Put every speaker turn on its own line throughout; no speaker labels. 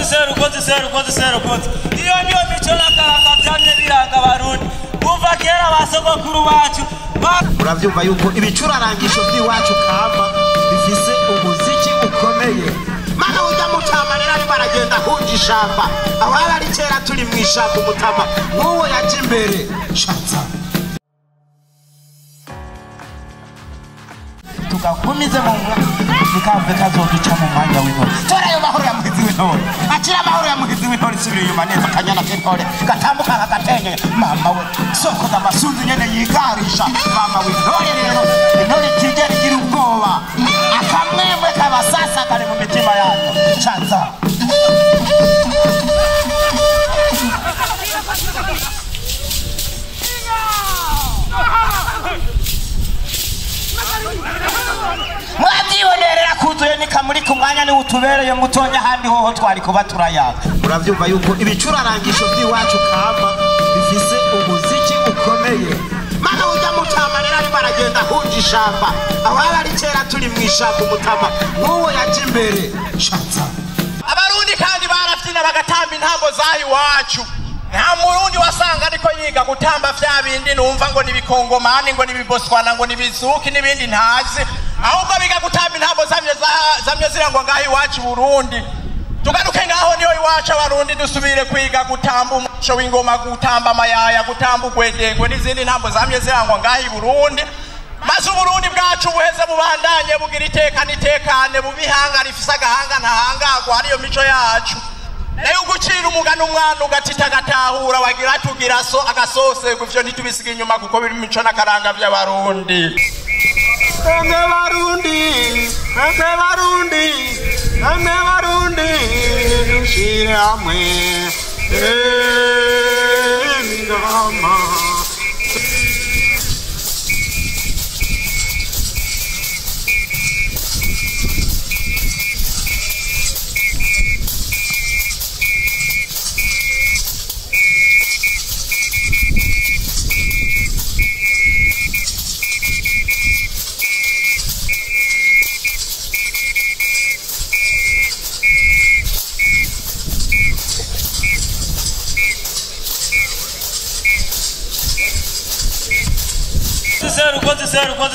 serukozi iyo niyo mico n'akaranga byamye biranga abarundi kuva kera basogokuru bacu.
Uravyumva yuko ibicurarangisho by'iwacu kama bifise umuziki ukomeye. Mana ujya mutama rero ari baragenda hunja ishamba aho ari kera turi mu ishamba umutama wowe yaje imbere shatsa tukakumize mu tukave kazoduca mu mwanya w'intore. Tora yo mahoro ya muhizi w'intore akira mahoro ya muhizi w'intore subira inyuma neza kanyana k'intore gatambuka kagatenye mama we soko z'amasunzu nyene yigarisha mama w'intore rero intore kigera igira ubwoba akamwemwe kabasasa kari mu mitima yayo shatsa mwabyibonera kuzuye ni kamuri ku mwanya ni utubereye mutonya handi hoho twari kuba turayaga. Uravyumva yuko ibicurarangisho by'iwacu kama bifise umuziki ukomeye. Mana ujya mutama rero ari baragenda hunja ishamba aho ari kera turi mu ishamba umutama wowe yaje imbere shatsa.
Abarundi kandi baravyina bagatamba intambo zahi wacu. Nta murundi wasanga ariko yiga gutamba vya bindi numva ngo nibikongomani ngo nibiboswana ngo nibizuki nibindi ntazi ahubwo biga gutamba intambo zamye zirangwa ngaho iwacu Burundi. Tugaruke ngaho niyo iwacu abarundi dusubire kwiga gutamba umuco w'ingoma gutamba amayaya gutamba ugwedego n'izindi ntambo zamye zirangwa ngaho i Burundi. Maze Burundi bwacu buheze bubandanye bugira iteka nitekane bubihanga rifise agahanga ntahangagwa ariyo mico yacu. Nayo gucira umugano umwana ugatita gatahura wagira tugira so agasose guvyo ntitubisiga inyuma kuko biri mico nakaranga by'abarundi.
Eme barundi dushire hamwe ngama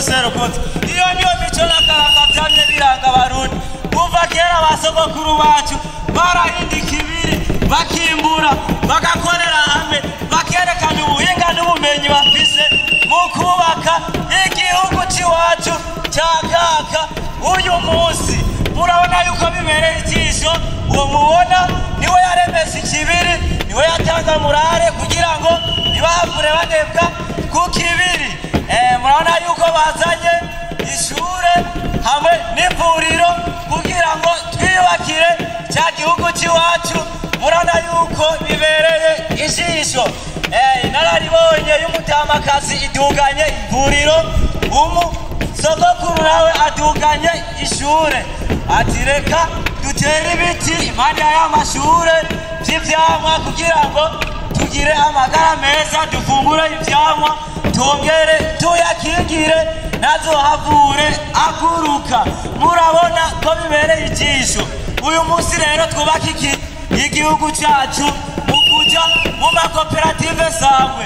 serukozi iyo niyo mico n'akaranga byamye biranga abarundi kuva kera basogokuru bacu barahinda ikibiri bakimbura bagakorera hamwe bakerekana ubuhinga n'ubumenyi bafise mu kubaka igihugu c'iwacu cya kaka. Uyu munsi murabona yuko bibereye ijisho uwo mubona niwe yaremese ikibiri niwe yatanze murare kugira ngo ntibavure banebwa ku kibiri. Murabona yuko bazanye ishure hamwe n'ivuriro kugira ngo twiyubakire cya gihugu c'iwacu. Murabona yuko bibereye ijisho. Inararibonye y'umutamakazi iduganye ivuriro sogokuru nawe aduganye ishure ati reka dutere ibiti impande y'amashure vy'ivyamwa kugira ngo tugire amagara meza dufungure ivyamwa tongere tuyakingire nazohavure aguruka. Murabona ko bibereye ijisho. Uyu munsi rero twubaka igihugu cyacu mu kuja mu makoperative sangwe.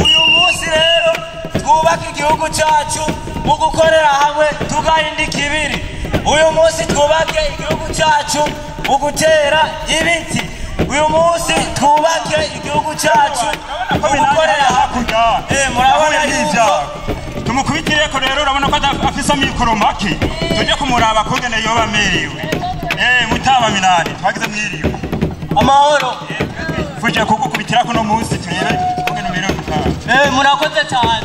Uyu munsi rero twubaka igihugu cyacu mu gukorera hamwe tugahinda ikibiri. Uyu munsi twubake igihugu cyacu mu gutera ibiti. Uyu munsi twubake igihugu cyacu mu gukorera hamwe. Murabona y'ibyago tumukubitire ko rero urabona ko afise amikoro make tujye kumuraba kugene yoba merewe. Mutaba minani twagize mwiriwe amahoro fuje kugukubitira ko no munsi turebe kugene merewe gutaha.
Murakoze cyane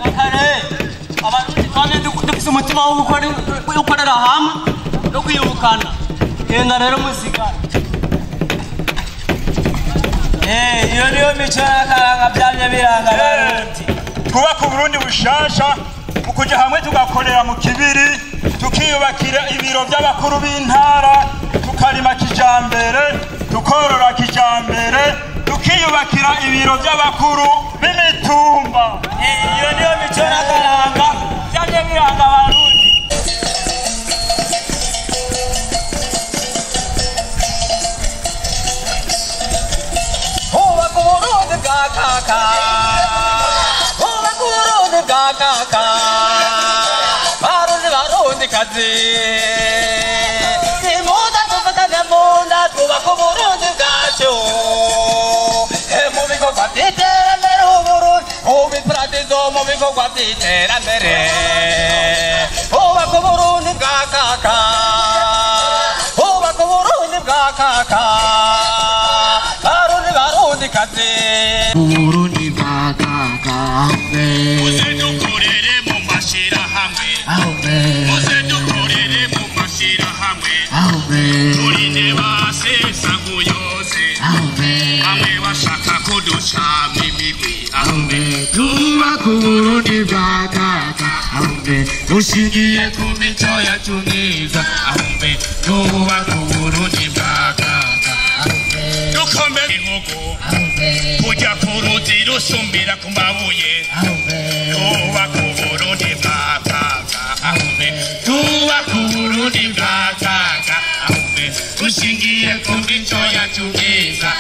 akare abarundi twame dufise umutima wo gukorera hamwe no kwiyubukana. Genda rero muzika iyo niyo mico n'akaranga byamye biranga abarundi.
Twubaka Burundi bushasha mu kuja hamwe tugakorera mu kibiri tukiyubakira ibiro by'abakuru b'intara tukarima kijambere tukorora kijambere tukiyubakira ibiro by'abakuru b'imitumba. Iyo niyo mico n'akaranga byamye biranga abarundi.
bwa kaka kubaka uburundi bwa kaka barundi kazi nimuza dufatanye munda twubaka uburundi bwacu mu bikorwa by'iterambere uburundi ubu iparadizo mu bikorwa by'iterambere ubaka uburundi bwa kaka ubaka uburundi bwa kaka barundi kazi
uburundi bwa kaka
muze dukorere mu mashirahamwe muze dukorere mu mashirahamwe turinde basesaguyoze bamwe bashaka kuducamo imigwi
twubaka uburundi bwa kaka dushingiye ku mico yacu myiza
twubaka uburundi bwa kaka dukomere igihugu kujya ku ruzi rusumbira ku mabuye twubaka uburundi bwa kaka twubaka uburundi bwa kaka dushingiye ku mico yacu myiza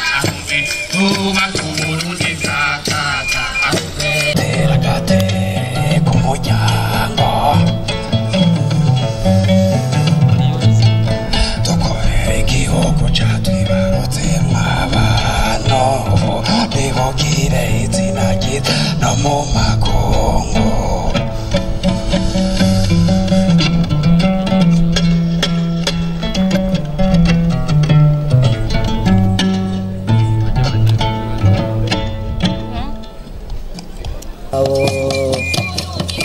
twubaka uburundi bwa kaka
teragate ku muryango dukorera igihugu catwibarutse mw'abantu bibugire izina ryiza no mu makungu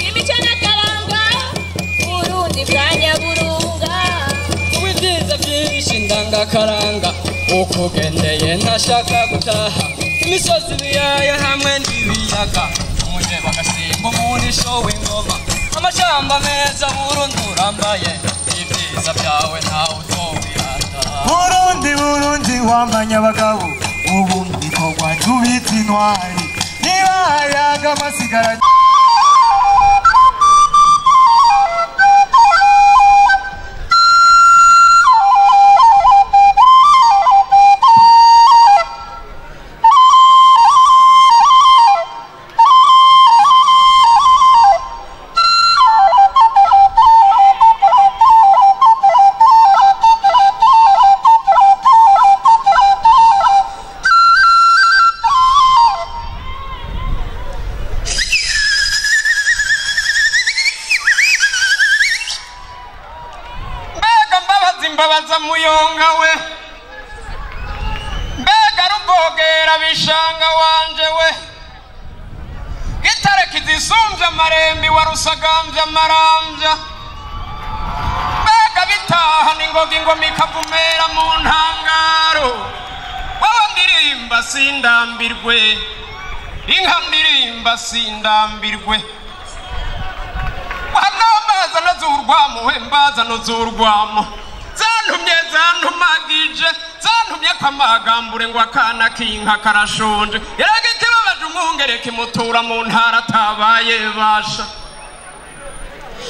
imico n'akaranga uburundi bwa nyaburunga
ibyiza byinshi ndangakaranga ukugendeye ntashaka gutaha imisozi ibiyaya hamwe n'ibiyaga umuje bagasimba umurisho w'ingoma amashamba meza burundi urambaye ibyiza byawe ntawe uzobirata
Burundi wambanye abagabo ubu bikorwa tubitse intwari niba hayaga amasigara
mbabaza muyonga we mbega rubogera bishanga wanje we gitare kizisumbya amarembi wa rusagambya amarambya mbega bitaha n'ingoga ingoma ikavumera mu ntangaro wowe ndirimba sindambirwe inka ndirimba sindambirwe wanomaza nazurwamo we mbaza nozurwamo zantumagije zantumye kwamagambure ngo akana k'inka karashonje yaraga ikibabaje umwungere kimutura mu ntara atabaye basha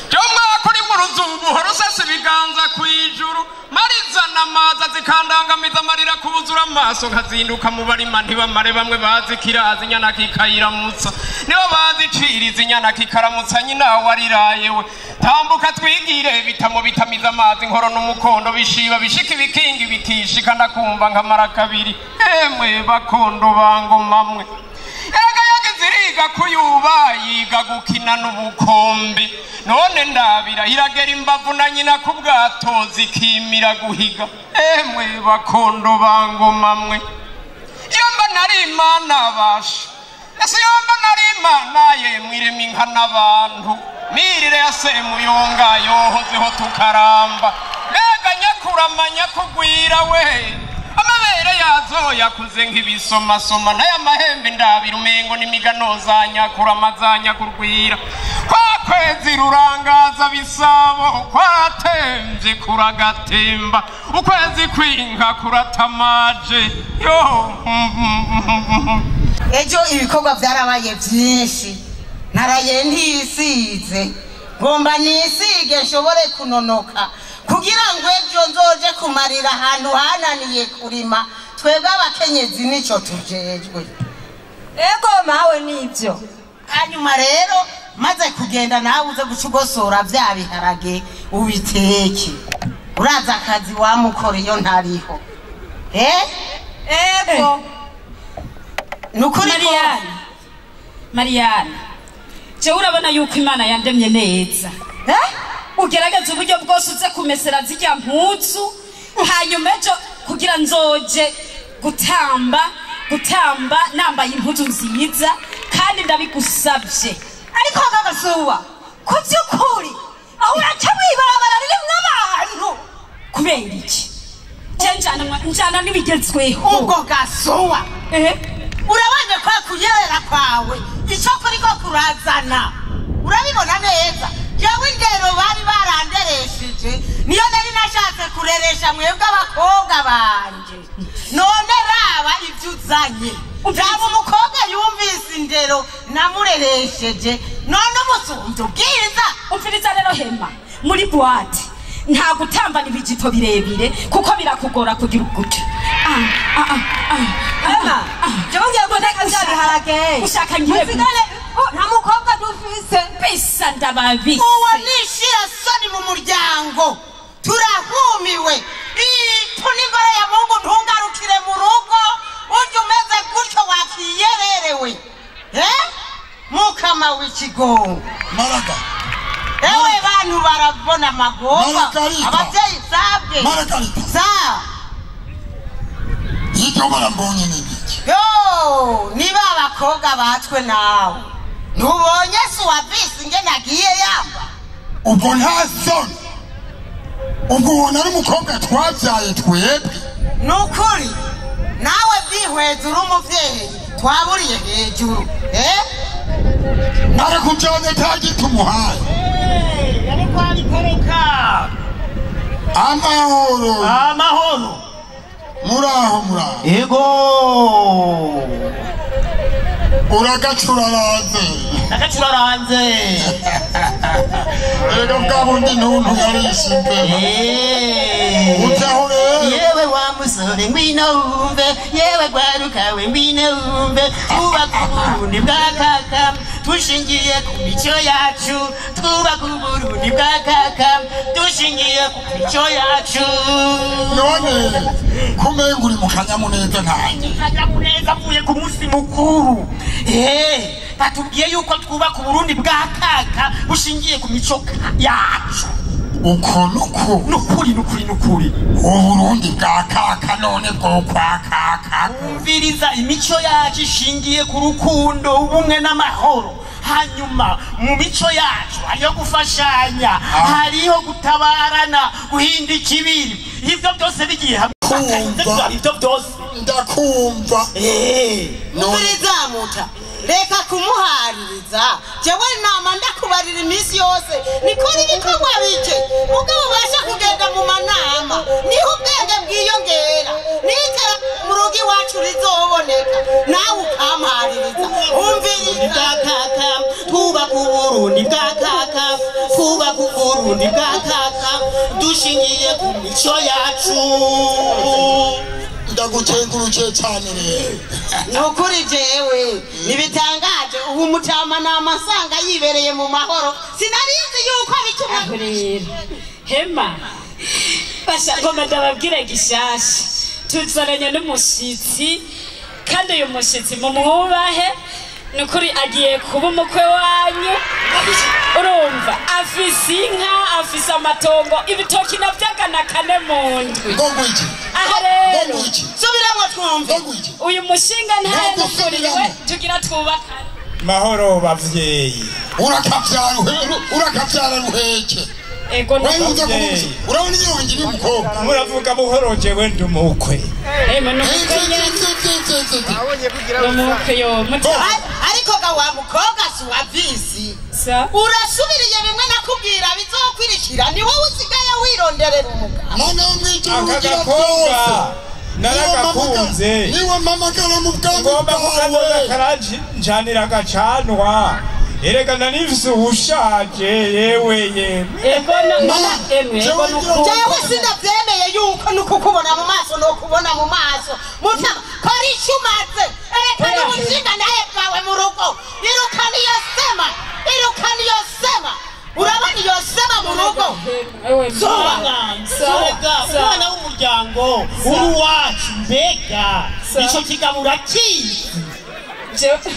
cyo mwaka uri mu ruzubu horusasa ibiganza kw'ijuru marizana amazi zikandangamiza amarira kuzura amaso nkazinduka mu barima ntibamare bamwe bazi kirazi inyana kikayiramutsa nibo baziciriza inyana kikaramutsa nyina wariraye we tambuka twigire bitamo bitamiza amazi inkoro n'umukondo bishiba bishika ibikingi bitishika ndakumva nkamara kabiri emwe bakondo bangomamwe ziriga kuyuba yiga gukina n'ubukombe none ndabira iragera imbavu na nyina ku bwato zikimira guhiga emwe bakondo bangomamwe yomba nari imana basha ese yomba nari imana yemwirema inka n'abantu mirire ya semuyonga yohozeho tukaramba mbega nyakurama nyakugwira we amabere yazo yakuze nk'ibisomasoma n'aya mahembe ndabira umengo n'imigano za nyakurama za nyakurwira kwa kwezi rurangaza bisabo kwatemvye kuragatemba ukwezi kwinka kuratamaje yo
ejo ibikorwa byarabaye byinshi naraye ntisize ngomba nisige nshobore kunonoka kugira ngo ejo nzoje kumarira ahantu hananiye kurima twebwe abakenyezi nico tujejwe ego mawe nibyo. Hanyuma rero maze kugenda nawe uze gucugosora bya biharage ubiteke. Uraza akazi wamukora iyo ntariho. Ego. Nukuri
Mariana. Je urabona yuko Imana yandemye neza. Ugerageza uburyo bwose uze kumesera zijya mpuzu hanyuma ejo kugira nzoje gutamba nambaye impuzu nziza kandi ndabigusabye. Ariko kagasuwa kubyukuri aho uraca mwibarabara rimwe abantu kubera iki? Njana n'ibigezweho.
Ubwo gasuwa urabanje kwa kuyera kwawe icyo kuriko kurazana urabibona neza. Yawe indero bari baranderesheje niyo nari nashatse kureresha mwebwe abakobwa banje. None raba ibyo uzanye uraba umukobwa yumvise indero namureresheje none umusumvye ubwiza.
Umviriza rero Hema, muri boîte nta gutambana ibijipo birebire kuko birakugora kugira gutya.
Hema jonge goteka biharage ushaka ngiye nta mukobwa dufise
bisa ndababise.
Uwo nishira soni mu muryango turahumiwe. Tuni ngore ya Mungu ntungarukire mu rugo uje umeze gutyo wakiyererewe. Mukama w'ikigongo
Maraga.
Ewe bantu barabona magomba abavyeyi sabwe
Maragarita.
Sa
Yicyo barambonye n'ibiki.
Yo niba abakobwa batwe nawe ntubonye se wavise inge nagiye yamba.
Ubwo nta soni. Ubwo ubona ari umukobwa twabyaye twebwe.
Nukuri nawe byihweza uri umuvyeyi twaburiye hejuru.
Narakujyanye tagita umuhaye.
Ariko arikoroka.
Amahoro. Muraho.
Ego.
Uragacuraranze. Ego bwabundi ntuntu yarishimbe. Utaho rero.
Yewe wa musore ngwino wumve, yewe gwarukawe ngwino wumve, twubaka Uburundi bwa kaka dushingiye ku mico yacu, twubaka Uburundi bwa kaka dushingiye ku mico yacu.
None kumenga uri mu kanyamuneza ntange.
Kanyamuneza avuye ku munsi mukuru. Batubwiye yuko twubaka Uburundi bwa kaka bushingiye ku mico yacu.
Uko nukuri. Uburundi bwa kaka none bwo kwa kaka.
Umviriza imico yacu ishingiye ku rukundo, ubumwe n'amahoro. Hanyuma mu mico yacu hariyo gufashanya, hariho gutabarana, guhinda ikibiri. Ibyo byose bigiye hamwe. Ibyo byose
ndakumva.
Umviriza muta reka kumuhaririza jewe nama ndakubarira iminsi yose nikora ibikorwa bike mugabo ubasha kugenda mu manama niho ubwenge bwiyongera nitera mu rugo iwacu rizoboneka nawe ukampaririza. Umviriza
kaka twubaka Uburundi bwa kaka, twubaka Uburundi bwa kaka dushingiye ku mico yacu.
Ndagukengurukiye cyane rero.
Nukuri jewe nibitangaje ubu mutama namasanga yibereye mu mahoro sinarizi yuko bituma
rero. Hema basha ngoma ndababwira gishasha tuzaranye n'umushitsi kandi uyu mushitsi mumwubahe nukuri agiye kuba umukwe wanyu. Urumva afise inka, afise amatongo, ibitoki navyagana kane mu ndwi. Aha rero
subiramwo twumve
uyu mushinga ntaye nukuriwe tugira twubakane.
Mahoro bavyeyi.
Urakavyara ruheke.
Ego
n'abavyeyi. Urabona inyongi n'umukobwa.
Muravuga buhoro jewe ndumukwe.
Ariko ga wa mukobwa si wavisi. Urasubiriye bimwe nakubwira bizokwirikira ni wowe usigaye wironderera umugabo.
Mana mwijuru
kose. Naragakunze.
Niwe mama kana mu bwangu.
Ngomba kukaza karaji njanira gacanwa. Erega nanifise ushaje yewe.
Ego
jewe sindavyemeye yuko nukukubona mu maso no kubona mu maso muta kari shumaze ereka n'umushinga naye so
umwana w'umuryango w'uwacu mbega ico kigabura kizi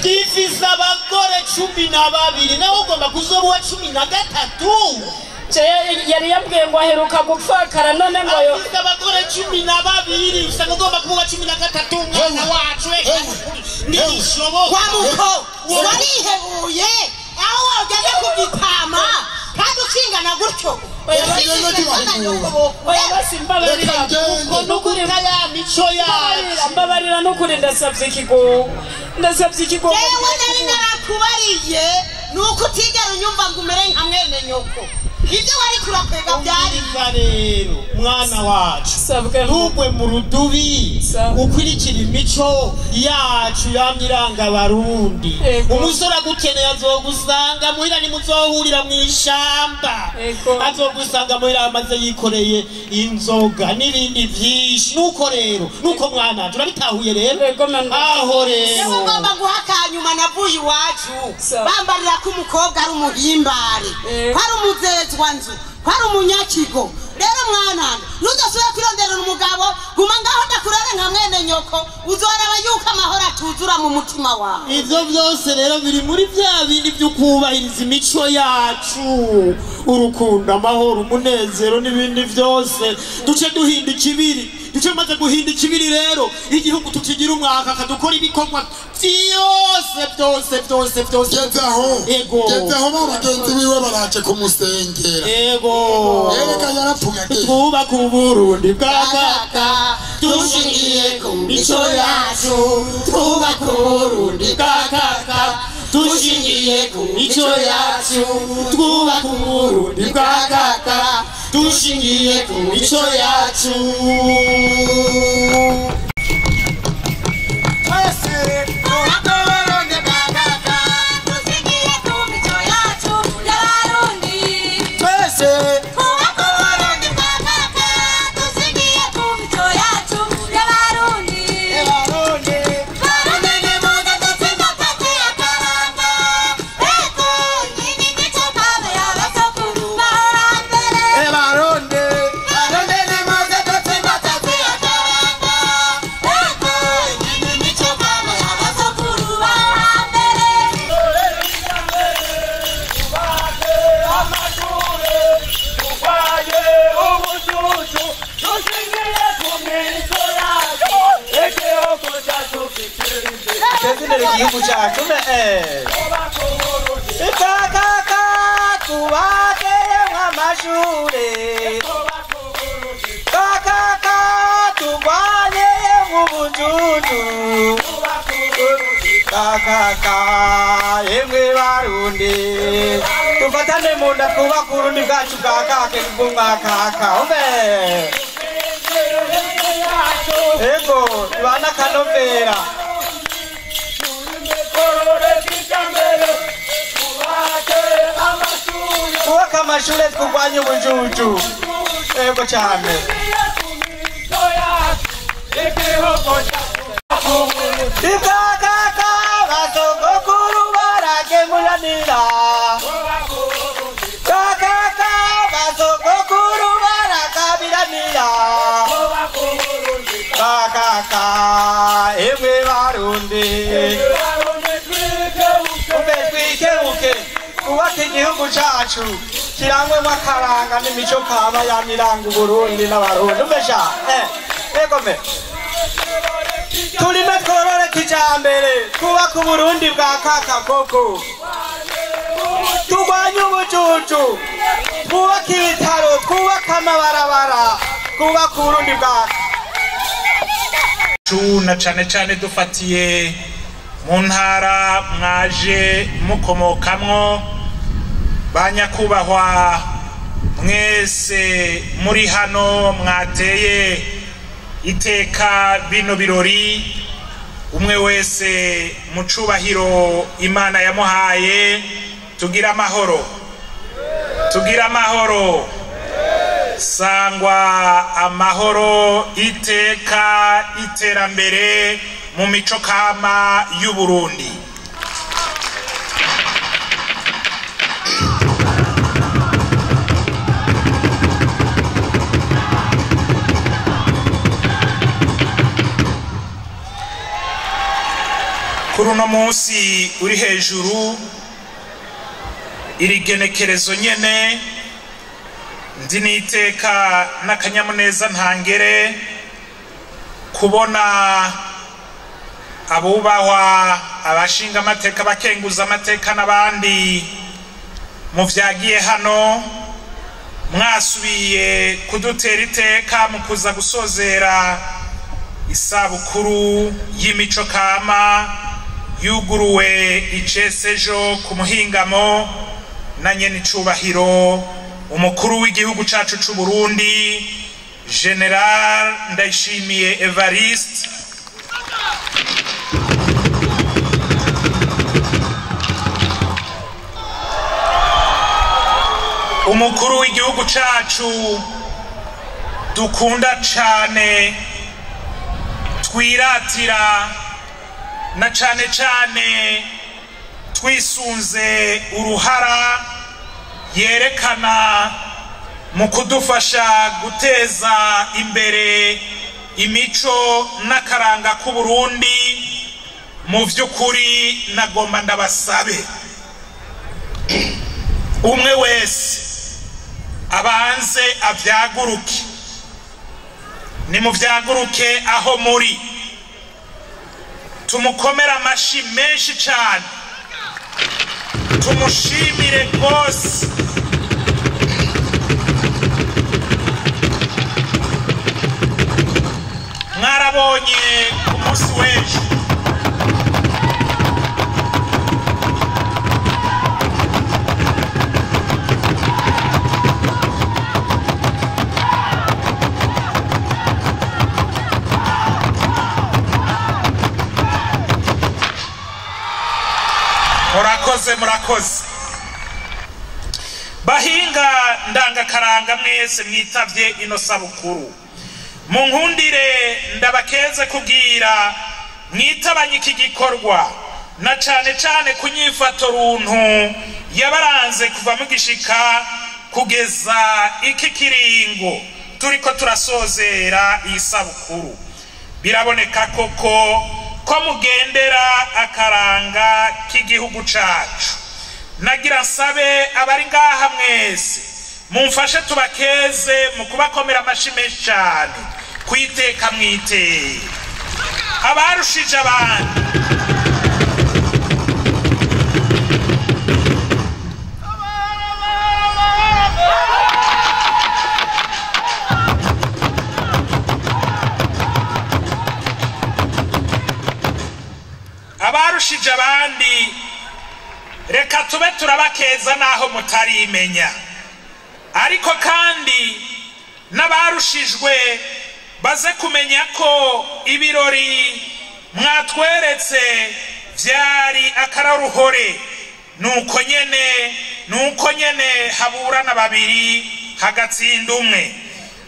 gifise abagore 12 nawe ugomba kuzoba uwa 13
yari yambwiye ngo aheruka gupfakara none ngo yo
afite abagore 12 usanga ugomba kuba 13 umwana wacu ntibishoboka
wamuko warihebuye aho wageze ku gitama kandi ukingana gutyo
mbabarira n'ukuri ndasabye ikigo
yewe nari narakubariye nuko utigera unyumva ngo umere nka mwene nyoko ibyo wari kurakwega byari
rero mwana wacu ntugwe mu rudubi ukurikira imico yacu yamyiranga abarundi umusore agukeneye azogusanga muhira nimuzohurira mu ishamba azogusanga muhira amaze yikoreye inzoga n'ibindi vyinshi nuko rero nuko mwana wacu urabitahuye rero aho rero
ugomba guha akanyuma navuye iwacu bambarira ko umukobwa ari umuhimbare ko ari umuzezwa nzu ko ari umunyakigo rero mwana nudasubira kwirondera umugabo guma ngaho ndakurere nka mwene nyoko uzoraba yuko amahoro atuzura mu mutima wawe
ivyo vyose rero biri muri vya bindi vyo kubahiriza imico yacu urukundo amahoro umunezero n'ibindi vyose duce duhinda ikibiri duce maze guhinda ikibiri rero igihugu tukigira umwaka kadukora ibikorwa byose
gezaho babagenzi biwe baraje kumusengera erega yarapfuye
twubaka uburundi bwa kaka dushingiye ku mico yacu twubaka uburundi bwa kaka dushingiye ku mico yacu twubaka uburundi bwa kaka dushingiye ku mico yacu
igihugu cyacu ikakaka tubake nk'amashure kakaka turwanye nk'ubujuju kakaka yemwe barundi tufatane mu nda twubaka urundi bwacu bwa kake bw'umwakaka umbe ego ibana akanovera kubaka amashure twurwanye ubujuju ego cyane ikakaka basogokuru barakemuranira kakaka basogokuru barakabiranira kakaka emwe barundi twikebuke kubaka igihugu cacu kirangwemo akaranga n'imico kama yamiranga uburundi n'abarundi umesha egome turime tworore kijambere twubaka uburundi bwa kaka koko turwanye ubujuju twubaka ibitaro twubaka amabarabara twubaka uburundi bwacu
na cane cane dufatiye mu ntara mwaje mukomokamwo banyakubahwa mwese muri hano mwateye iteka bino birori umwe wese mu cubahiro Imana yamuhaye tugira amahoro sangwa amahoro iteka iterambere mu mico kama y'u Burundi kuri uno munsi uri hejuru iri genekerezo nyene ndi niteka n'akanyamuneza ntangere kubona abubahwa abashinga amateka bakenguza amateka n'abandi muvyagiye hano mwasubiye kudutera iteka mu kuza gusozera isabukuru y'imico kama yuguruwe icesejo ku muhingamo na nyene icubahiro umukuru w'igihugu cacu c'u Burundi General Ndayishimiye Evariste umukuru w'igihugu cacu dukunda cane twiratira na cane cane twisunze uruhara yerekana mu kudufasha guteza imbere imico n'akaranga k'u Burundi mu vy'ukuri nagomba ndabasabe umwe wese abanze avyaguruke nimuvyaguruke aho muri tumukomera amashi menshi cane tumushimire rwose mwarabonye ku munsi w'ejo murakoze bahinga ndangakaranga mwese mwitavye ino sabukuru mu nkundire ndabakeze kubwira mwitabanye iki gikorwa na cane cane kunyifato runtu yabaranze kuva mu gishika kugeza iki kiringo turiko turasozera iyi sabukuru biraboneka koko ko mugendera akaranga k'igihugu cacu nagira nsabe abari ngaha mwese mumfashe tubakeze mu kubakomera amashi menshi cane kwiteka mwiteye abarushije abandi abarushije abandi reka tube turabakeza naho mutarimenya ariko kandi n'abarushijwe baze kumenya ko ibirori mwatweretse vyari akararuhore nuko nyene haburana babiri hagatsinda umwe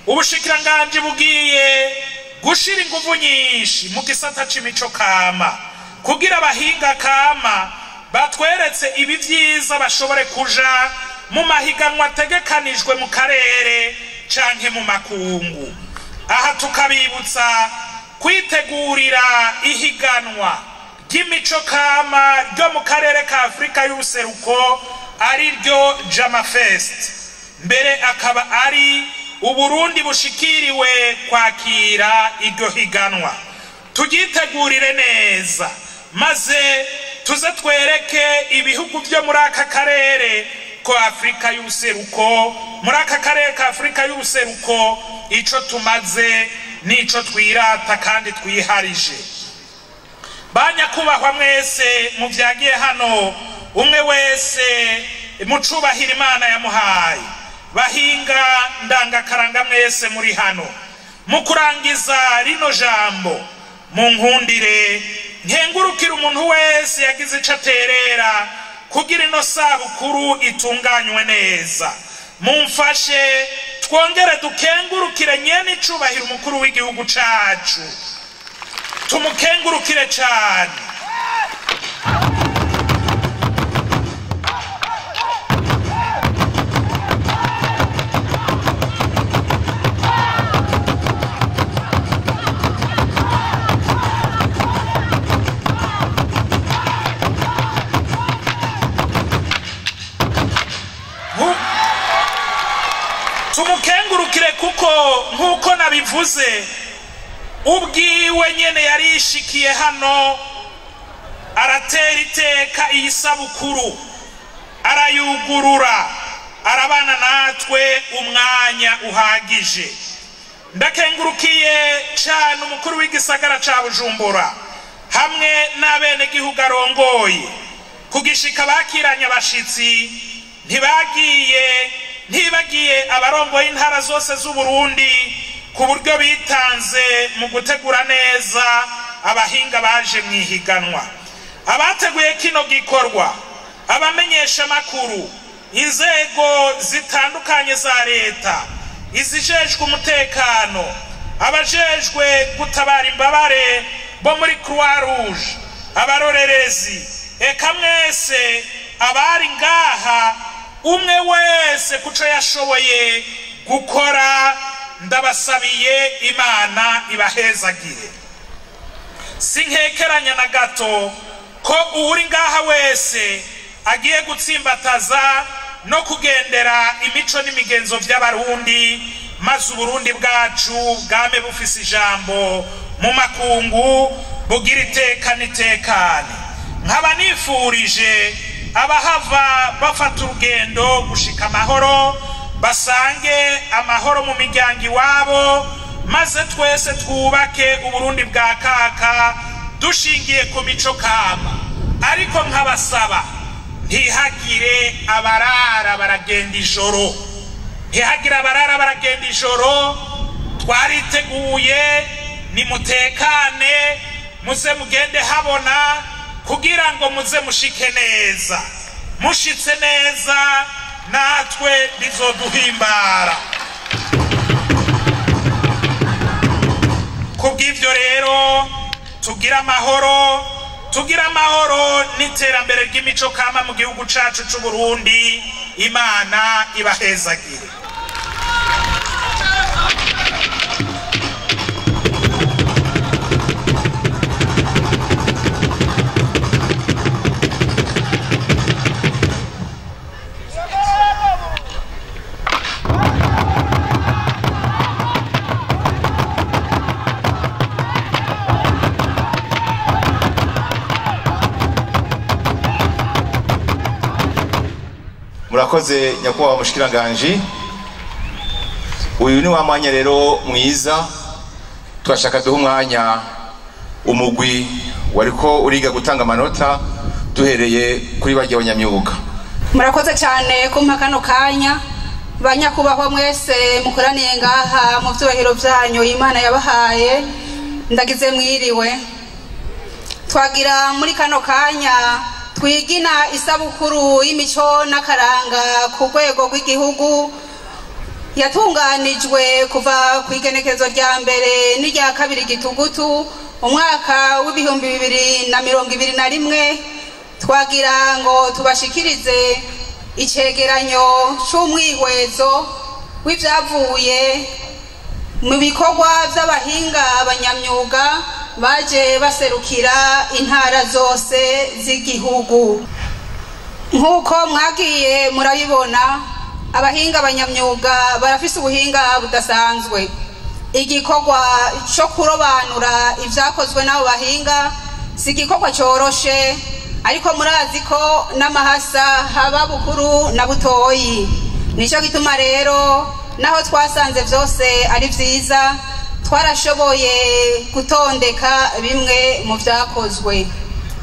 ubushikiranganji bugiye gushira inguvu nyinshi mu gisata c'imico kama kugira abahinga kama batweretse ibi vyiza bashobore kuja mu mahiganwa ategekanijwe mu karere canke mu makungu aha tukabibutsa kwitegurira ihiganwa ry'imico kama ryo mu karere ka Afrika y'ubuseruko ari ryo Jama Fest mbere akaba ari Uburundi bushikiriwe kwakira iryo higanwa tugitegurire neza maze tuze twereke ibihugu byo muri aka karere ko Afrika y'ubuseruko muri aka karere ka Afrika y'ubuseruko ico tumaze nico twirata kandi twiharije banyakubahwa mwese muvyagiye hano umwe wese mucubahira Imana yamuhaye bahinga ndangakaranga mwese muri hano mu kurangiza rino jambo mu nkundire nkengurukira umuntu wese yagize ico aterera kugira ino sabukuru itunganywe neza mumfashe twongere dukengurukire nyene icubahiro umukuru w'igihugu cacu tumukengurukire cane nabivuze ubwiwe nyene yarishikiye hano aratera iteka iyi sabukuru arayugurura arabana natwe umwanya uhagije. Ndakengurukiye cyane umukuru w'igisagara ca Bujumbura hamwe n'abenegihugu arongoye kugishika bakiranya abashitsi ntibagiye abarongoye intara zose z'Uburundi ku buryo bitanze mu gutegura neza abahinga baje mwihiganwa. Abateguye kino gikorwa, abamenyesha makuru, inzego zitandukanye za leta, izijejwe umutekano, abajejwe gutabara imbabare bo muri Croix Rouge, abarorerezi, eka mwese abari ngaha, umwe wese kuco yashoboye gukora, ndabasabiye Imana ibahezagire. Sinkekeranya na gato ko uri ngaha wese agiye gutsimbataza no kugendera imico n'imigenzo by'abarundi, maze Uburundi bwacu bwame bufise ijambo mu makungu, bugira iteka n'itekane. Nkaba nifurije abahava bafata urugendo gushika amahoro, basange amahoro mu miryango iwabo, maze twese twubake Uburundi bwa kaka dushingiye ku mico kama. Ariko nkabasaba ntihagire abarara baragenda ijoro, ntihagire abarara baragenda ijoro. Twariteguye, nimutekane, muze mugende habona kugira ngo muze mushike neza. Mushitse neza natwe bizoduhimbara. Kubw'ivyo rero tugira amahoro n'iterambere ry'imico kama mu gihugu cacu c'u Burundi. Imana ibahezagire.
Murakoze nyakubahwa mushikiranganje. Uyu ni wa mwanya rero mwiza twashaka duha umwanya umugwi wariko uriga gutanga amanota duhereye kuri bagiye abanyamyuga.
Murakoze cyane kumpa kano kanya, banyakubahwa mwese mukoraniye ngaha mu vyubahiro vyanyu Imana yabahaye, ndagize mwiriwe. Twagira muri kano kanya twigina isabukuru y'imico n'akaranga ku rwego rw'igihugu yatunganijwe kuva ku igenekezo rya mbere n'irya kabiri Gitugutu umwaka w'ibihumbi 2021. Twagira ngo tubashikirize icegeranyo c'umwihwezo w'ivyavuye mu bikorwa vy'abahinga abanyamyuga baje baserukira intara zose z'igihugu. Nkuko mwagiye murabibona, abahinga abanyamyuga barafise ubuhinga budasanzwe. Igikorwa cyo kurobanura ivyakozwe n'abo bahinga si igikorwa coroshe, ariko murazi ko n'amahasa haba bukuru na butoyi. Nico gituma rero naho twasanze vyose ari vyiza, twarashoboye gutondeka bimwe mu vyakozwe.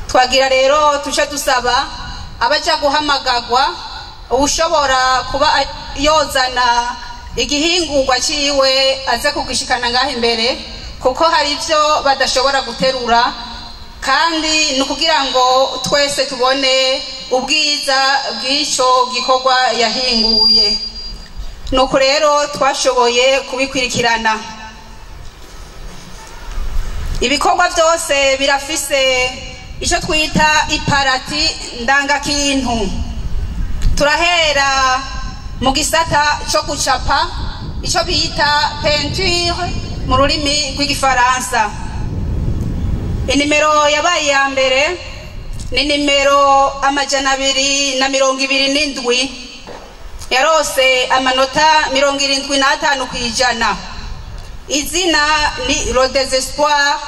Twagira rero tuce dusaba abaja guhamagagwa ushobora kuba yozana igihingurwa ciwe aze kugishikana ngaho imbere, kuko hari ivyo badashobora guterura, kandi nukugira ngo twese tubone ubwiza bw'ico gikorwa yahinguye. Nuko rero twashoboye kubikwirikirana. Ibikorwa byose birafise ico twita iparati ndangakintu. Turahera mu gisata cyo gucapa, ico bita peinture mu rurimi rw'igifaransa. Inimero yabaye ya mbere ni nimero 227, yarose amanota 75 kwijana. izina ni Le Désespoir,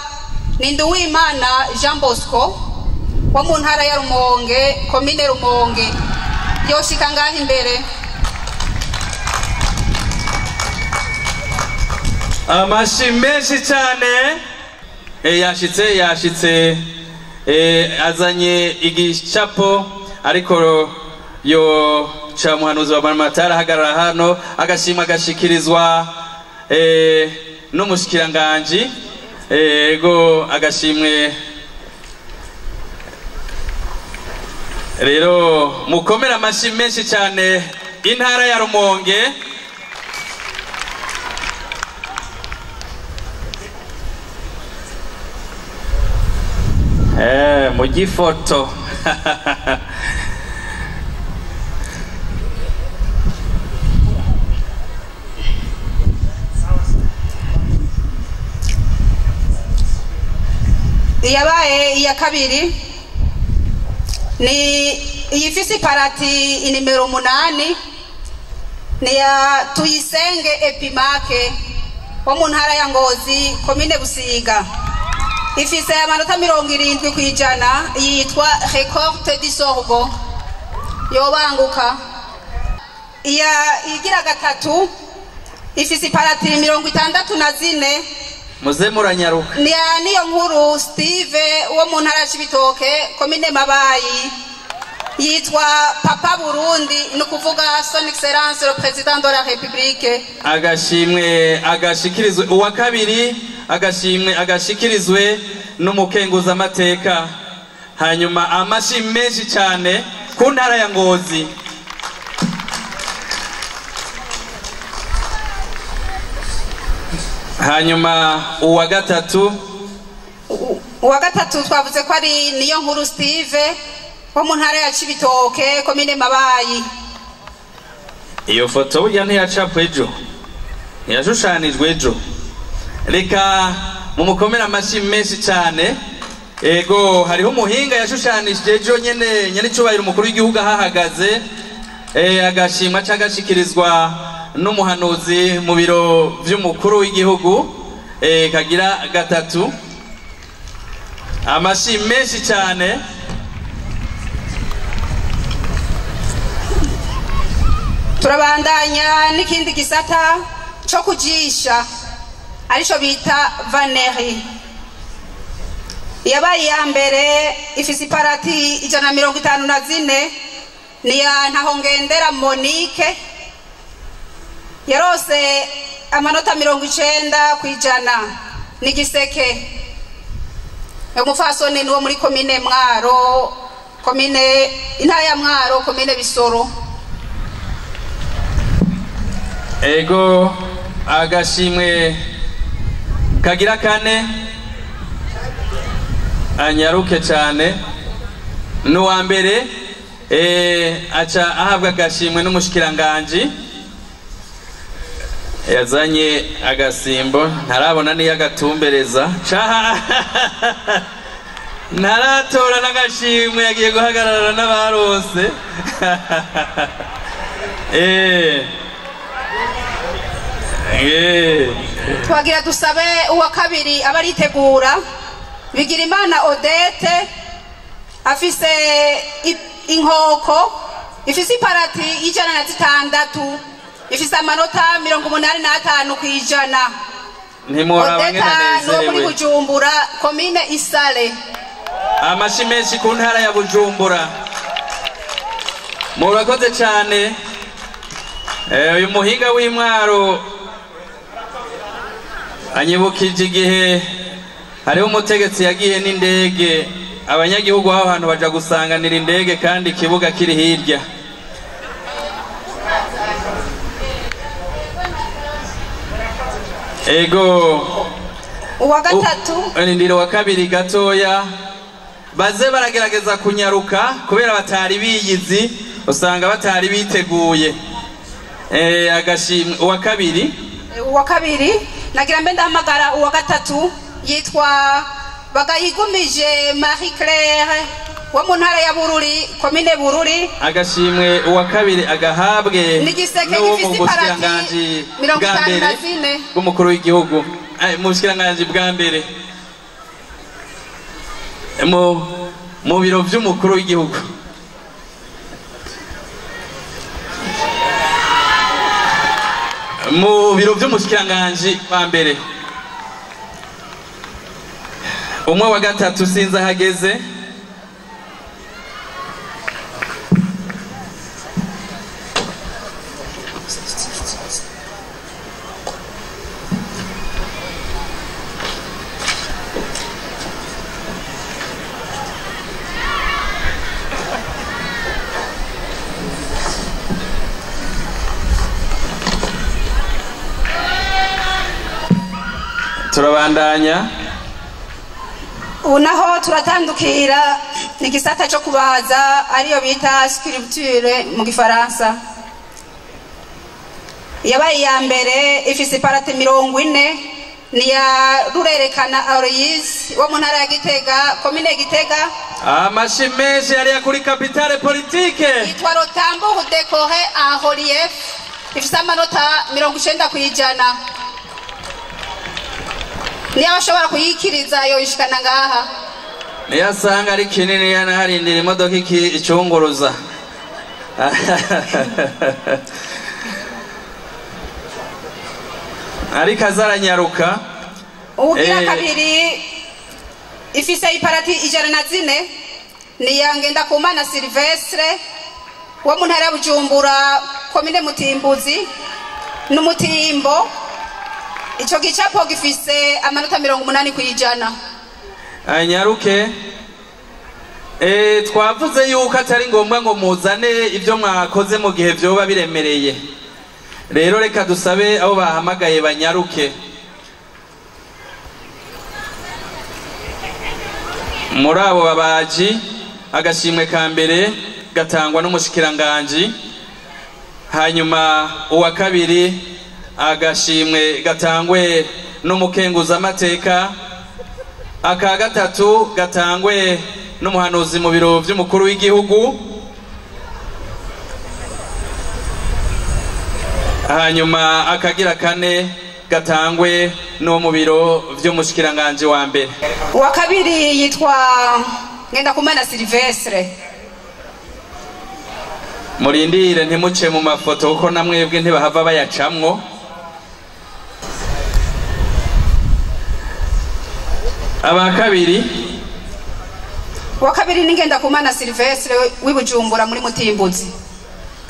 ni Nduwimana Jean Bosco wo mu ntara ya Rumonge, komine Rumonge. Yoshika ngaho imbere.
Amashi menshi cyane. Yashitse azanye igicapo ariko yo cha muhanuzi wa Matara hagarara hano agashima gashikirizwa n'umushikiranganje ego agashimwe rero mukomera amashi menshi cyane intara ya Rumonge. Mu gifoto
yabaye iya kabiri ni iyifise parati inimero 8 ni ya Tuyisenge Epimake wo mu ntara ya Ngozi, komine Busiga. Ifise amanota 70 kwijana, yitwa Record du Sorgo. Yobanguka. Igira gatatu ifise parati 64.
Muze muranyaruka.
Niyo nkuru Steve wo mu ntara y'Ibitoke, komine Mabayi. Yitwa Papa Burundi, no kuvuga son excellence le président de la République.
Agashimwe agashikirizwe uwa kabiri, agashimwe agashikirizwe n'umukenguza amateka. Hanyuma amashi menshi cyane ku ntara ya Ngozi. Hanyuma uwa gatatu
twavuze ko ari niyo nkuru Steve wo mu ntara ya Cibitoke, komine Mabayi.
Iyo foto burya ntiyacapwe ejo, ntiyashushanijwe ejo. Reka mumukomera amashi menshi cyane. Ego hariho umuhinga yashushanije ejo nyene icubahiro umukuru w'igihugu ahahagaze, agashimwa cagashikirizwa n'umuhanuzi mu biro vy'umukuru w'igihugu, kagira gatatu. Amashi menshi cyane.
Turabandanya n'ikindi gisata cyo kujisha arico bita vaneri. Yabaye ya mbere ifise parati 154 ni ya Ntahongendera Monique, yarose amanota 90 kwijana. Ni giseke umufasoni wo muri komine Mwaro, komine intara ya Mwaro, komine Bisoro.
Ego agashimwe kagira kane anyaruke cyane n'uwa mbere aca ahabwa agashimwe n'umushikiranganje yazanye agasimbo ntarabona niyo agatumbereza caha ntaratora n'agashimwe yagiye guhagarara n'abarose.
Twagira dusabe uwa kabiri abaritegura. Bigirimana Odette afise inkoko ifise parati 106, ifise amanota 85 kwijana.
Ntimuraba ngena nezerewe.
No muri Bujumbura, komine Isale.
Amashi menshi ku ntara ya Bujumbura. Murakoze cyane. Uyu muhinga w'Imwaro anyibukije igihe hariho umutegetsi yagiye n'indege, abanyagihugu aho hantu baja gusanganira indege kandi ikibuga kiri hirya. Ego
uwa gatatu
ndiro wa kabiri gatoya baze baragerageza kunyaruka kubera batari biyizi, usanga batari biteguye. Agashimwe uwa kabiri nagira mbe ndahamagara uwa gatatu, yitwa Bagayigumije Marie Claire
wo mu ntara ya Bururi komine Bururi
agashimwe uwa kabiri agahabwe
n'igiseke
n'uwo mu
gifise
bushikiranganji
mirongo
bwa
itanu
mbere
na zine
bw'umukuru w'igihugu mu bushikiranganji bwa mbere mu biro vy'umukuru w'igihugu mu biro vy'umushikiranganji bwa mbere umwe wa gatatu sinzi ahageze turabandanya
ubu naho turatandukira n'igisata cyo kubaza ariyo bita sculpture mu gifaransa yabaye iya mbere ifise iparate 40 ni ya rurerekana Aloyse wo mu ntara ya Gitega komine Gitega
amashi menshi yari kuri capitale politique
yitwa Rotambour décoré en relief ifise amanota 90% niyo bashobora kuyikiriza yo ishikana ngaha
niyo asanga ari kinini yanaharindira imodoka icunguruza ariko azaranyaruka
ubugira kabiri ifise iparati 104 ni yangenda kumana Silvestre wo mu ntara ya Bujumbura komine Mutimbuzi n'umutimbo ico gicapo gifise amanota 80%.
Anyaruke twavuze yuko atari ngombwa ngo muzane ibyo mwakoze mu gihe vyoba biremereye rero reka dusabe abo bahamagaye banyaruke muri abo babaji agashimwe ka mbere gatangwa n'umushikiranganji hanyuma uwa kabiri agashimwe gatangwe n'umukenguzamateka aka gatatu gatangwe n'umuhanuzi mu biro vy'umukuru w'igihugu hanyuma akagira kane gatangwe no mu biro vy'umushikiranganje wa mbere
uwa kabiri yitwa Ngendakumana Silvestre
murindire ntimuce mu mafoto kuko namwebwe ntibahava bayacamwo aba kabiri
uwa kabiri ni Ngendakumana Silvestre w'ibujumbura muri Mutimbuzi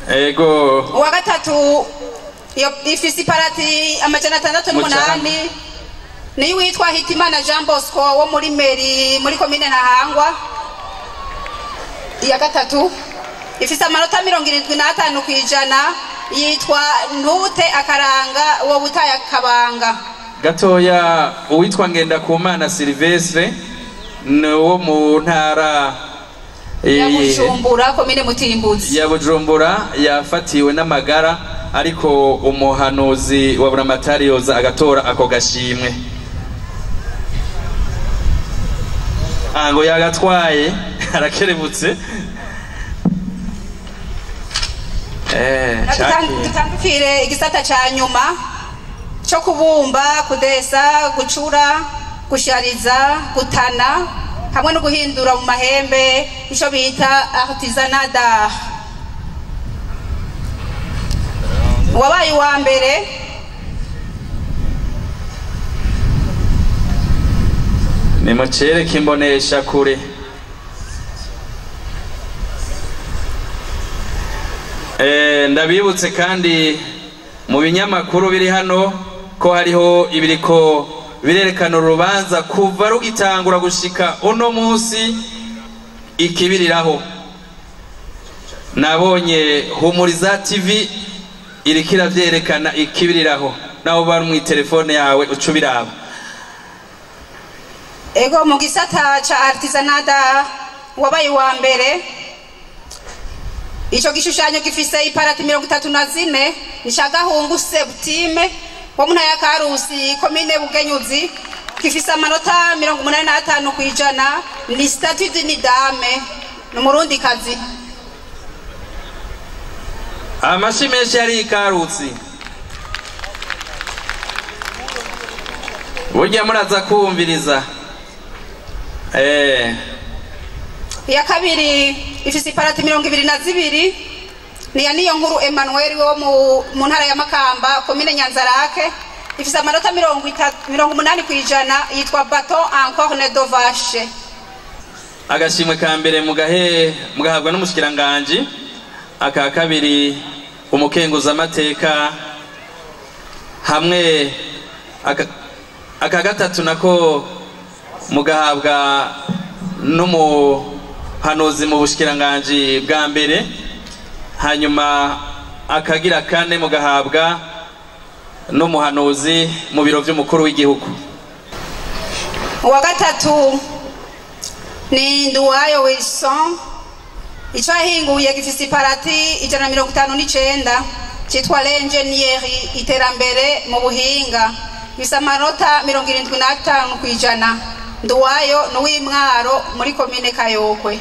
ego
uwa gatatu ifise iparati 608 ni witwa Hitimana Jean Bosco wo muri meri muri komine Ntahangwa iya gatatu ifise amanota 75% yitwa Ntute Akaranga wo butaya Kabanga
gatoya uwitwa Ngendakumana Silvestre wo mu ntara
ya Bujumbura komine Mutimbuzi
ya Bujumbura yafatiwe n'amagara ariko umuhanuzi wa buramatari yoza agatora ako gashimwe ngo yagatwaye arakerebutse
dutandukire igisata ca nyuma cyo kubumba kudesa gucura gushariza gutana hamwe no guhindura mu mahembe ico bita artisanat d'art wabaye wa mbere
ni mucereke imbonesha kure ndabibutse kandi mu binyamakuru biri hano ko hariho ibiriko birerekana urubanza kuva rugitangura gushika uno munsi ikibiriraho nabonye Humuriza TV iriko iravyerekana ikibiriraho naho bari mu telefone yawe ucubiraba
ego mu gisata ca artisanat wabaye wa mbere ico gishushanyo gifise iparati 34 nishagahungu Septime wo mu ntara ya Karusi komine Bugenyuzi gifise amanota 85% ni statut d'une dame n'umurundi kazi.
Amashi menshi yari ikarutsi. Burya muraza kumviriza.
Iya kabiri ifise iparati 22 niyo nkuru Emmanuel wo mu ntara ya Makamba komine Nyanzarake ifise amanota 80 kwijana yitwa Baton encore ne de vache.
Agashimwe ka mbere mugahabwa n'umushikiranganje, aka kabiri umukenguza amateka, hamwe aka gatatu nako mugahabwa n'umuhanuzi mu bushikiranganje bwa mbere, hanyuma akagira kane mugahabwa n'umuhanuzi mu biro by'umukuru w'igihugu.
Uwa gatatu ni Nduwayo Wilson, ico ahinguye gifise iparati 159 cyitwa l'ingénierie iterambere mu buhinga, gifise amanota 75 kwijana. Nduwayo n'uw'Imwaro muri komine Kayokwe.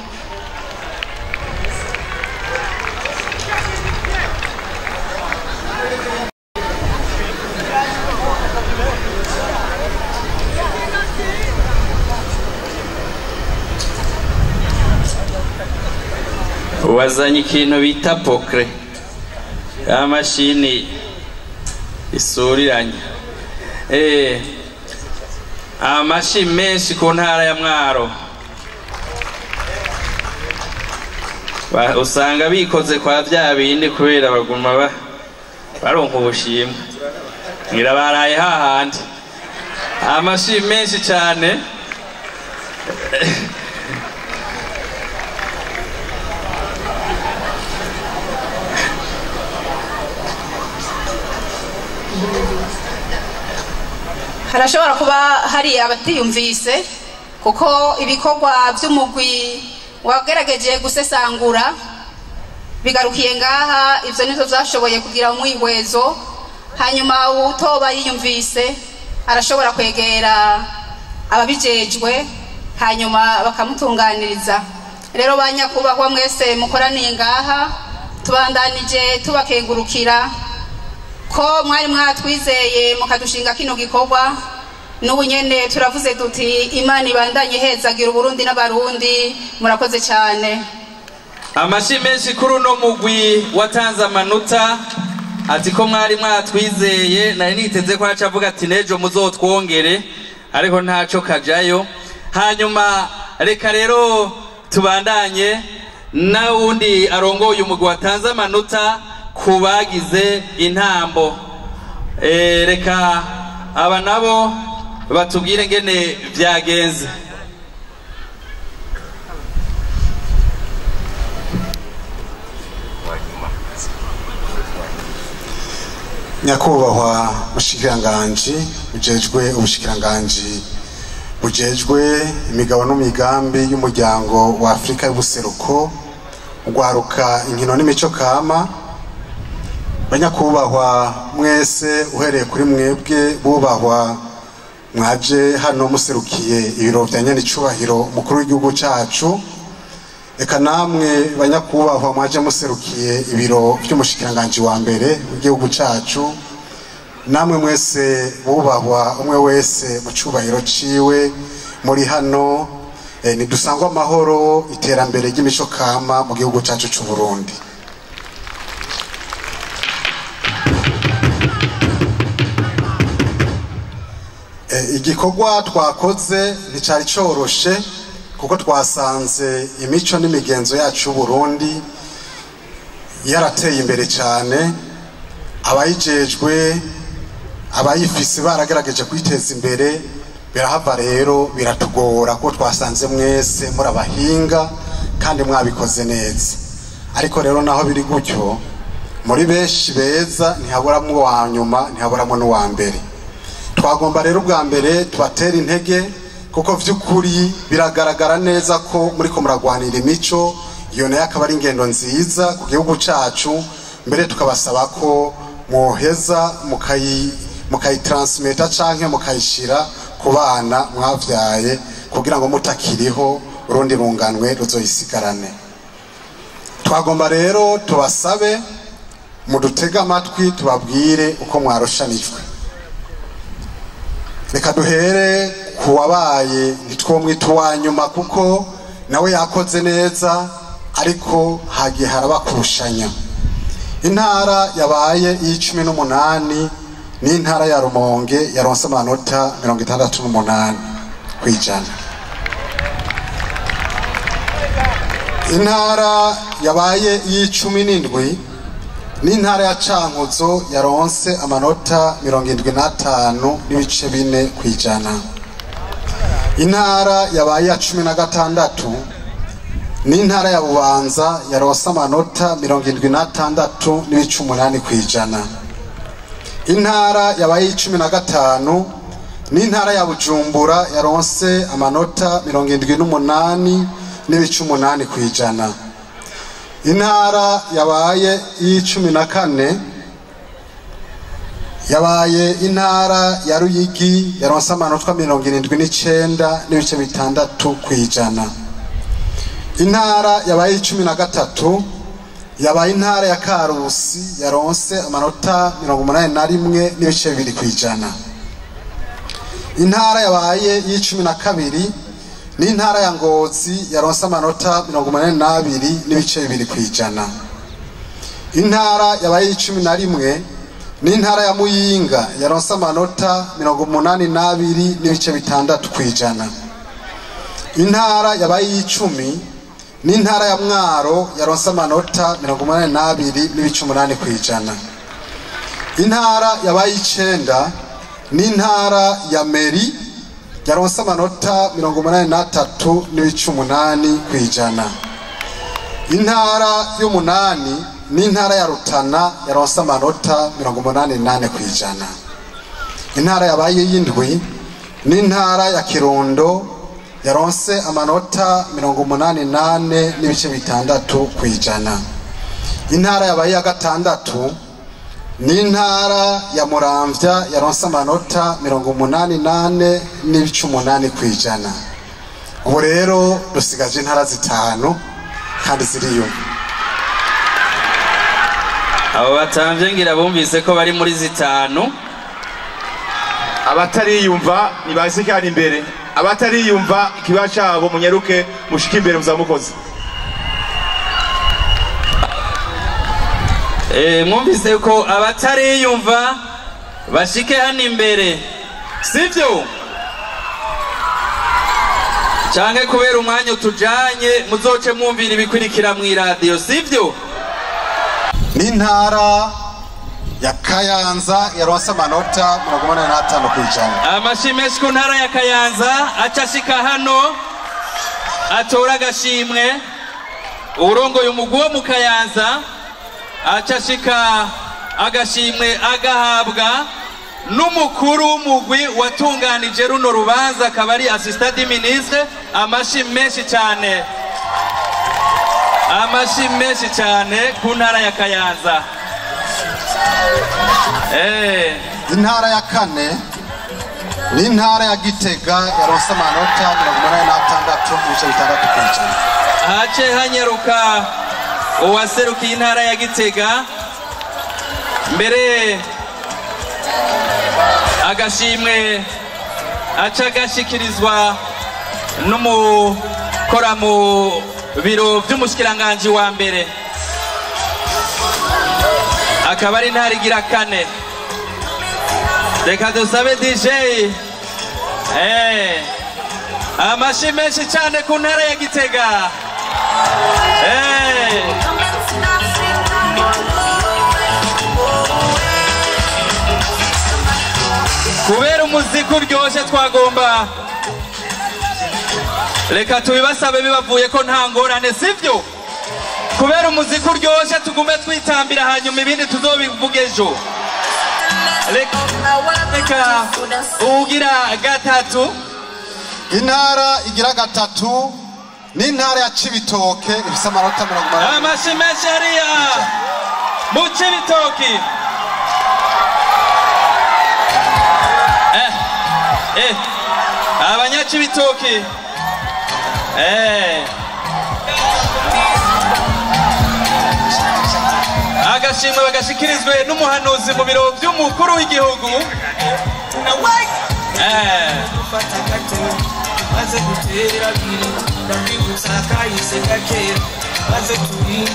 Wazanye ikintu bita pokre, amashini isuriranye. Amashi menshi ku ntara ya Mwaro usanga bikoze kwa bya bindi kubera baguma baronka ubushimwe, ngira baraye hahandi. Amashi menshi cyane.
Harashobora kuba hari abatiyumvise kuko ibikorwa by'umugwi wagerageje gusesangura bigarukiye ngaha. Ivyo nivyo vyashoboye kugira umwihwezo, hanyuma utoba yiyumvise arashobora kwegera ababijejwe hanyuma bakamutunganiriza. Rero banyakubahwa mwese mukoraniye ngaha, tubandanije tubakengurukira ko mwari mwatwizeye mukadushinga kino gikorwa. N'ubu nyene turavuze duti Imana ibandanye hezagira Uburundi n'abarundi. Murakoze cyane.
Amashi menshi kuri uno mugwi watanze amanota, ati ko mwari mwatwizeye, nari niteze ko aca avuga ati nejo muzotwongere, ariko ntaco kajayo. Hanyuma reka rero tubandanye na wundi arongoye umugwi watanze amanota kubagize intambo. Reka aba nabo batubwire ngene byagenze.
Nyakubahwa mushikiranganje ujejwe ubushikiranganje bujejwe imigabo n'imigambi y'umuryango wa Afrika y'ubuseruko, ugwaruka inkino n'imico kama, banyakubahwa mwese uhereye kuri mwebwe bubahwa mwaje hano muserukiye ibiro vya nyenicubahiro mukuru w'igihugu cacu, eka namwe banyakubahwa mwaje muserukiye ibiro vy'umushikiranganje wa mbere w'igihugu cacu, namwe mwese bubahwa umwe wese mu cubahiro ciwe muri hano, nidusangwa amahoro, iterambere ry'imico kama mu gihugu cacu c'u Burundi. Igikorwa twakoze nticari coroshe kuko twasanze imico n'imigenzo yacu y'u Burundi yarateye imbere cyane, abayijejwe abayifise baragerageje kwiteza imbere, birahava rero biratugora ko twasanze mwese muri abahinga kandi mwabikoze neza. Ariko rero naho biri gutyo, muri benshi beza ntihaburamwo uwa nyuma, ntihaburamwo n'uwa mbere. Twagomba rero ubwa mbere tubatera intege kuko vy'ukuri biragaragara neza ko muri ko muragwanira imico, iyo nayo akaba ari ingendo nziza ku gihugu cacu. Mbere tukabasaba ko mwoheza mukayitransmeta canke mukayishira ku bana mwavyaye kugira ngo mutakiriho urundi runganwe ruzoyisigarane. Twagomba rero tubasabe mudutega amatwi tubabwire uko mwarushanijwe. Reka duhere kuwabaye ntitwomwita uwanyuma kuko nawe yakoze neza, ariko hagiye haraba kurushanya. Intara yabaye y'18 ni intara ya Rumonge yaronse amanota 68 kwijana. Intara yabaye y'17 ni intara ya Cankuzo yaronse amanota 75.4 kwijana. Intara yabaye ya 16 ni intara ya Bubanza yaronse amanota 76.8 kwijana. Intara yabaye 15 ni intara ya Bujumbura yaronse amanota 78.8 kwijana. Intara yabaye 14 yabaye intara ya Ruyigi yaronse amanota 79.6 kwijana. Intara yabaye 13 yabaye intara ya Karusi yaronse amanota 81.2 kwijana. Intara yabaye 12 ni intara ya Ngozi yaronse amanota 82.2 kwijana. Intara yabaye 11 ni intara ya Muyinga yaronse amanota 82.6 kwijana. Intara yabaye 10 ni intara ya Mwaro yaronse amanota 82.8 kwijana. Intara yabaye 9 ni intara ya Meri yaronse amanota 83.8 kwijana. Intara y'8 ni intara ya Rutana yaronse amanota 88 kwijana. Intara yabaye 7 ni intara ya Kirundo yaronse amanota 88.6 kwijana. Intara yabaye ya 6 ni intara ya Muramvya yaronse amanota 88.8 kwijana. Ubu rero dusigaje intara 5 kandi ziriyo.
Abo batamvye ngira bumvise ko bari muri 5.
Abatariyumva nibazikana imbere, abatariyumva ikiba cyabo munyaruke mushike imbere muzamukoze.
Mwumvise ko abatariyumva bashike hano imbere, sivyo? Canke kubera umwanya utujanye muzoce mwumvira ibikurikira mu radio, sivyo?
Ni intara ya Kayanza yaronse amanota 85 kwijana.
Amashimeshi ku ntara ya Kayanza acashika hano atora agashimwe urongoye umugwi wo mu Kayanza acashika agashimwe agahabwa n'umukuru w'umugwi watunganije runo rubanza akaba ari assistant du ministre. Amashi menshi cyane, amashi menshi cyane ku ntara ya Kayanza.
Intara ya 4 ni intara ya Gitega yaronse amanota 86.6 kwijana.
Hace hanyeruka uwaserukiye intara ya Gitega mbere agashimwe aca gashikirizwa n'umukora mu biro by'umushikiranganje wa mbere, akaba ari intara igira 4. Reka dusabe DJ amashi menshi cyane ku ntara ya Gitega. Kubera umuziki uryoshye twagomba reka tubibasabe bibavuye ko nta ngorane, sivyo? Kubera umuziki uryoshye tugume twitambira hanyuma ibindi tuzobivuga ejo. Reka ugira 3.
Intara igira 3 ni intara ya Cibitoke ifise amanota 80.
Amashimeshi hariya mu Cibitoke. Abanyacibitoke agashimwe bagashikirizwe n'umuhanuzi mu biro by'umukuru w'igihugu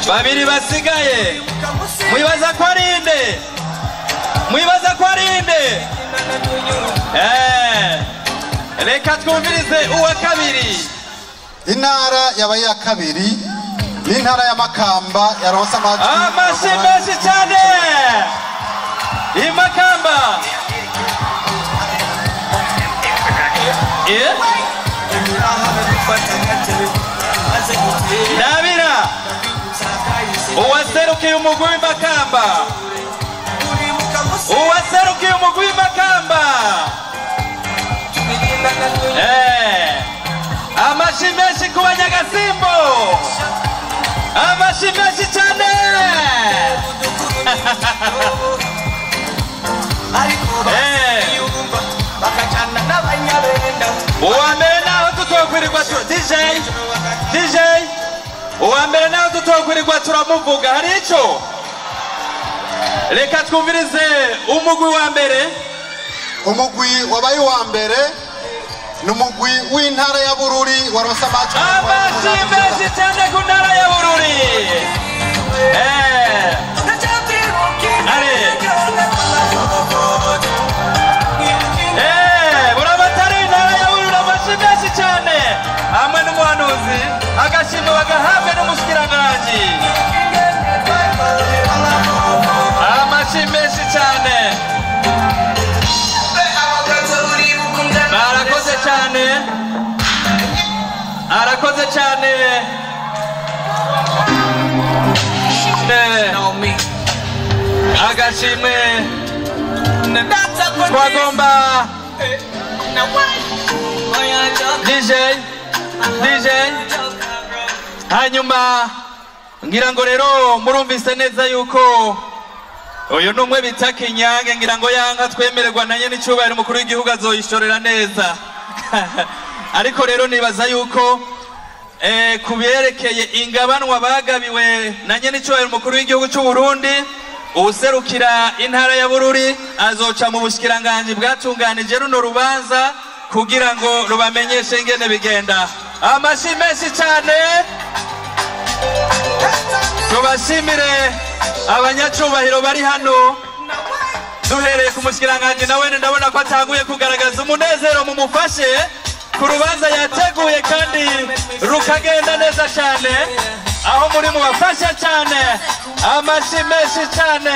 babiri basigaye mwibaza ko arinde reka twumvirize uwa kabiri.
intara yabaye ya kabiri n'intara ya Makamba yaronse
amashyi menshi cyane Makamba Nabira uwaserukiye umugwi w'Imakamba amashyi menshi ku Banyagasimbo amashyi menshi cyane uwa mbere naho tutokwirirwa DJ uwa mbere naho tutokwirirwa turamuvuga hari icyo reka twumvirize umugwi wa mbere.
umugwi wabaye wa mbere n'umugwi w'intara ya Bururi waronse amajwi
menshi cyane ku ntara ya Bururi. burabatari intara ya Bururi amashyi menshi cyane hamwe n'umuhanuzi agashimwe bagahabwe n'umushikiranganji amashyi menshi cyane. arakoze cyane agashimwe twagomba DJ hanyuma ngira ngo rero murumvise neza yuko uyu numwe bita Kinyange ngira ngo yanka twemererwa nanye n'icyubahiro umukuru w'igihugu azoyishorera neza ariko rero nibaza yuko kubyerekeye ingabanwa bagabiwe nanye n'icyubahiro umukuru w'igihugu cy'u Burundi userukira intara ya Bururi azoca mu bushikiranganje bwatunganije runo rubanza kugira ngo rubamenyeshe ingene bigenda. amashyi menshi cyane tubashimire abanyacubahiro bari hano duhereye ku mushikiranganje nawe ndabona ko atanguye kugaragaza umunezero mu mufashe ku rubanza yateguye kandi rukagenda neza cyane aho muri mu bafasha cyane. amashyi menshi cyane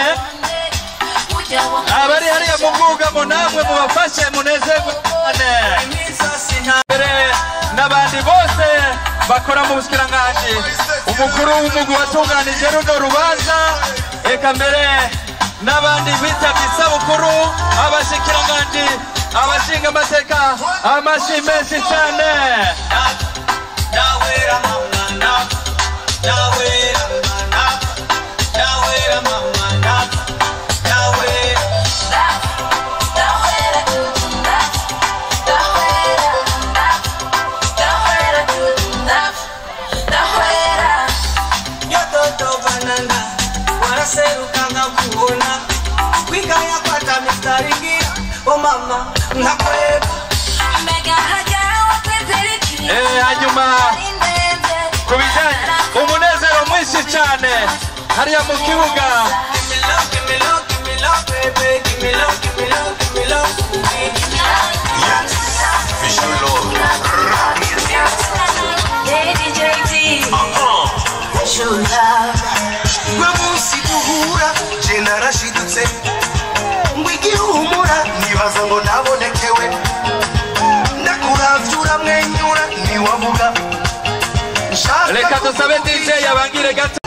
abari hariya mu bwugamo namwe mu bafashe munezerwe cyane n'abandi bose bakora mu bushikiranganje umukuru w'umugwi watunganije runo rubanza eka mbere n'abandi bitabye isabukuru abashikiranganje abashinga amateka amashyi menshi cyane. hanyuma ku bijyanye umunezero mwinshi cyane hariya mu kibuga
munsi duhura je narashidutse ngo igihumura nibaza ngo nabonekewe ndakuravyura mwenyura niwavuga
reka dusabe DJ yabangire gato